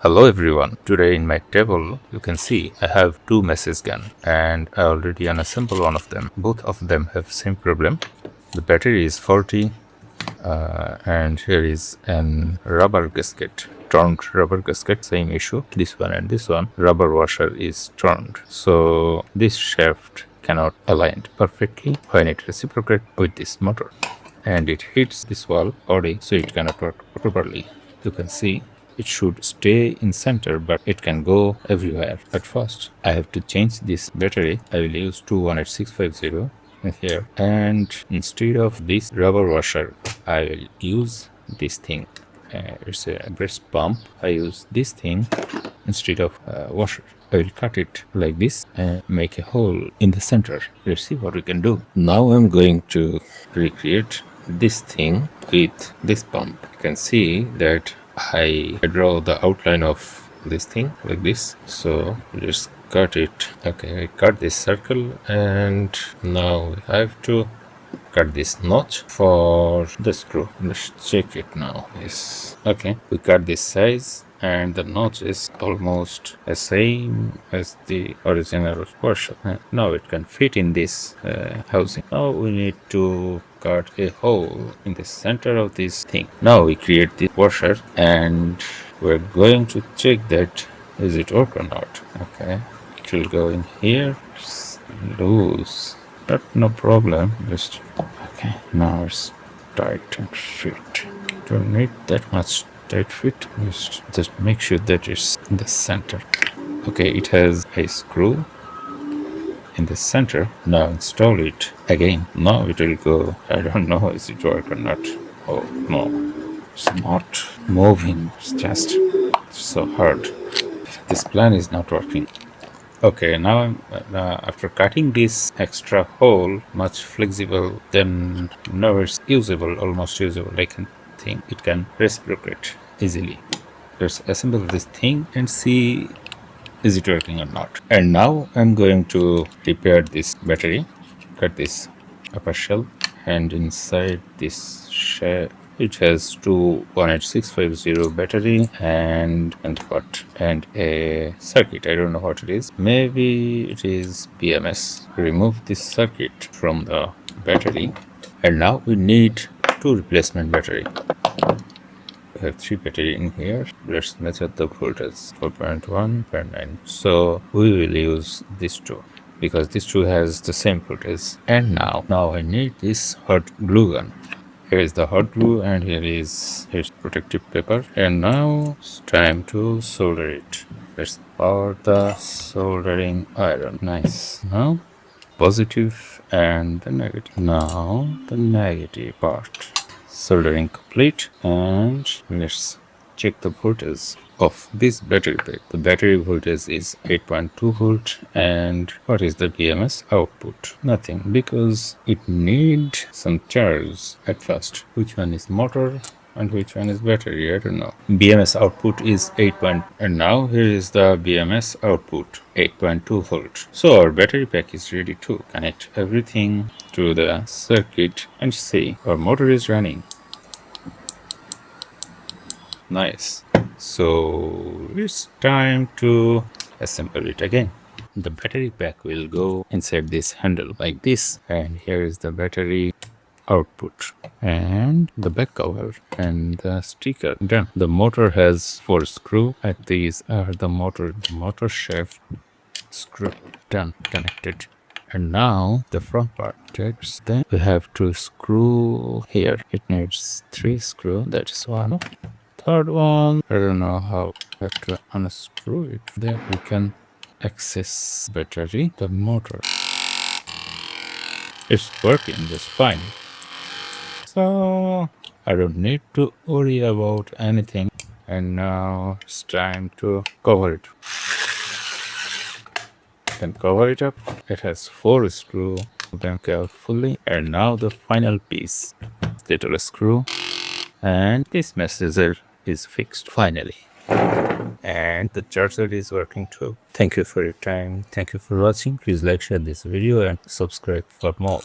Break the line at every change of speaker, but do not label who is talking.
Hello everyone. Today in my table you can see I have two message gun and I already unassembled one of them. Both of them have same problem. The battery is faulty and here is an rubber gasket, turned rubber gasket, same issue. This one and this one, rubber washer is turned. So this shaft cannot align perfectly when it reciprocates with this motor. And it hits this wall body, so it cannot work properly. You can see it should stay in center, but it can go everywhere. At first, I have to change this battery. I will use 218650 here, and instead of this rubber washer, I will use this thing. It's a breast pump. I use this thing instead of washer. I will cut it like this and make a hole in the center. Let's see what we can do. Now I'm going to recreate this thing with this pump. You can see that I draw the outline of this thing like this. So let's cut it. Okay, I cut this circle and now I have to cut this notch for the screw. Let's check it now. Yes. Okay, we cut this size and the notch is almost the same as the original portion. Now it can fit in this housing. Now we need to cut a hole in the center of this thing. Now we create the washer and we're going to check that is it work or not. Okay, it will go in here. It's loose, but no problem. Just okay. Now it's tight and fit. Don't need that much tight fit. Just make sure that it's in the center. Okay, it has a screw in the center. Now install it again. Now it will go. I don't know is it work or not. Oh no, it's not moving. It's just so hard. This plan is not working. Okay, now I'm after cutting this extra hole, much flexible, then now it's usable, almost usable. I can think it can reciprocate easily. Let's assemble this thing and see is it working or not. And now I'm going to repair this battery. Cut this upper shell, and inside this shell it has two 18650 battery and what and a circuit. I don't know what it is. Maybe it is BMS. Remove this circuit from the battery, and now we need two replacement battery. We have three battery in here. Let's measure the voltage 4.1 per 9. So we will use these two because this two has the same voltage. And now I need this hot glue gun. Here is the hot glue and here's protective paper. And now it's time to solder it. Let's power the soldering iron. Nice. Now positive and the negative. Now the negative part. Soldering complete, and let's check the voltage of this battery pack. The battery voltage is 8.2 volt, and what is the BMS output? Nothing, because it needs some charge at first. Which one is motor and which one is battery? I don't know. BMS output is 8. And now here is the BMS output 8.2 volt. So our battery pack is ready to connect everything to the circuit and see our motor is running. Nice. So it's time to assemble it again. The battery pack will go inside this handle like this, and here is the battery output and the back cover and the sticker. Done. The motor has 4 screws, and these are the motor shaft screw. Done. Connected. And now the front part takes. Then we have to screw here. It needs 3 screws. That is one. Third one, I don't know how. I have to unscrew it. Then we can access battery, the motor. It's working just fine. So I don't need to worry about anything. And now it's time to cover it. Then cover it up. It has 4 screws. Put them carefully. And now the final piece. Little screw. And this messenger is fixed finally. And the charger is working too. Thank you for your time. Thank you for watching. Please like, share this video and subscribe for more.